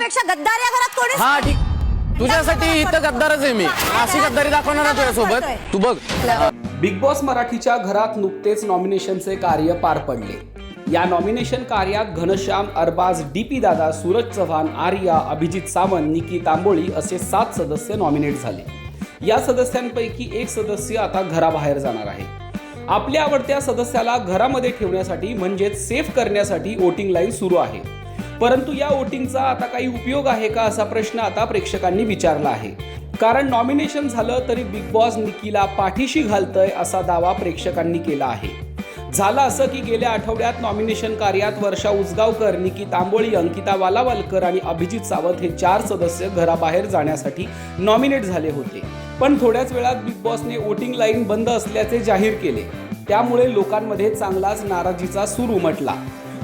तुझ्यापेक्षा गद्दार या घरात कोणी? हा ठीक, तुझ्यासाठी इथं गद्दारच आहे मी. अशी गद्दारी दाखवणार आहे तुझ्यासोबत. तू बघ. बिग बॉस मराठीच्या घरात नुकतेच नॉमिनेशनचे कार्य पार पडले. या नॉमिनेशन कार्यात घनश्याम, अरबाज, DP दादा, सूरज चव्हाण, आर्या, अभिजित सावंत, निकी तांबोळी असे 7 सदस्य नॉमिनेट झाले. या सदस्यांपैकी एक सदस्य आता घराबाहेर जाणार आहे. आपल्या आवडत्या सदस्याला घरामध्ये ठेवण्यासाठी म्हणजेच सेफ करण्यासाठी वोटिंग लाईन सुरू आहे. परंतु या वोटिंगचा आता काही उपयोग आहे का असा प्रश्न आता प्रेक्षकांनी विचारला आहे. कारण नॉमिनेशन झालं तरी बिग बॉस निकीला पाठीशी घालतय असा दावा प्रेक्षकांनी केला आहे. झालं असं की गेल्या आठवड्यात नॉमिनेशन कार्यात वर्षा उसगावकर, निकी तांबोळी, अंकिता वालावलकर आणि अभिजित सावंत हे 4 सदस्य घराबाहेर जाण्यासाठी नॉमिनेट झाले होते. पण थोड्याच वेळात बिग बॉसने वोटिंग लाईन बंद असल्याचे जाहीर केले. त्यामुळे लोकांमध्ये चांगलाच नाराजीचा सूर उमटला.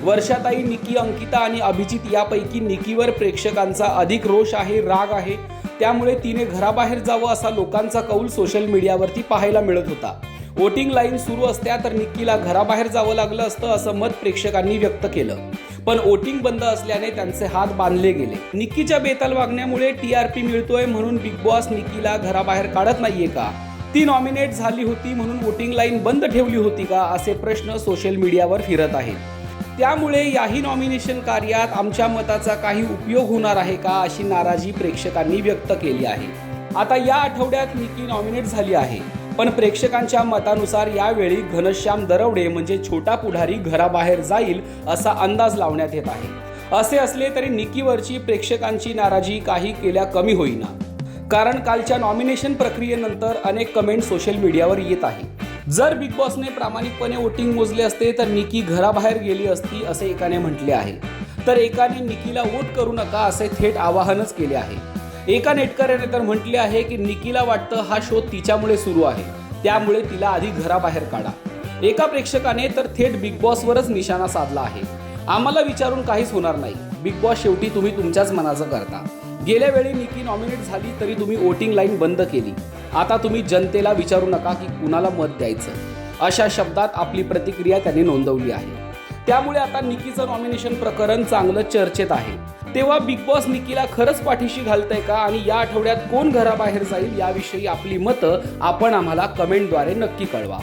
वर्षाताई, निकी, अंकिता आणि अभिजित यापैकी निकीवर प्रेक्षकांचा अधिक रोष आहे, राग आहे. त्यामुळे तिने घराबाहेर जावं असा लोकांचा कौल सोशल मीडियावरती पाहायला मिळत होता. वोटिंग लाईन सुरू असत्या तर निकीला घराबाहेर जावं लागलं असतं असं मत प्रेक्षकांनी व्यक्त केलं. पण वोटिंग बंद असल्याने त्यांचे हात बांधले गेले. निकीच्या बेताल वागण्यामुळे TRP मिळतोय म्हणून बिग बॉस निकीला घराबाहेर काढत नाहीये का? ती नॉमिनेट झाली होती म्हणून वोटिंग लाईन बंद ठेवली होती का? असे प्रश्न सोशल मीडियावर फिरत आहेत. त्यामुळे याही नॉमिनेशन कार्यात आमच्या मताचा काही उपयोग होणार आहे का अशी नाराजी प्रेक्षकांनी व्यक्त केली आहे. आता या आठवड्यात निकी नॉमिनेट झाली आहे. पण प्रेक्षकांच्या मतानुसार यावेळी घनश्याम दरवडे म्हणजे छोटा पुढारी घराबाहेर जाईल असा अंदाज लावण्यात येत आहे. असे असले तरी निकीवरची प्रेक्षकांची नाराजी काही केल्या कमी होईना. कारण कालच्या नॉमिनेशन प्रक्रियेनंतर अनेक कमेंट सोशल मीडियावर येत आहे. जर बिग बॉसने प्रामाणिकपणे वोटिंग मोजले असते तर निकी घराबाहेर गेली असती असे एकाने म्हटले आहे. तर एकाने निकीला वोट करू नका असे थेट आवाहनच केले आहे. एका नेटकऱ्याने तर म्हटले आहे की निकीला वाटतं हा शो तिच्यामुळे सुरू आहे, त्यामुळे तिला आधी घराबाहेर काढा. एका प्रेक्षकाने तर थेट बिग बॉसवरच निशाणा साधला आहे. आम्हाला विचारून काहीच होणार नाही. बिग बॉस शेवटी तुम्ही तुमच्याच मनाचं करता. गेल्या वेळी निकी नॉमिनेट झाली तरी तुम्ही वोटिंग लाईन बंद केली. आता तुम्ही जनतेला विचारू नका की कुणाला मत द्यायचं. अशा शब्दात आपली प्रतिक्रिया त्यांनी नोंदवली आहे. त्यामुळे आता निकीचं नॉमिनेशन प्रकरण चांगलं चर्चेत आहे. तेव्हा बिग बॉस निकीला खरंच पाठीशी घालतंय का आणि या आठवड्यात कोण घराबाहेर जाईल याविषयी आपली मतं आपण आम्हाला कमेंटद्वारे नक्की कळवा.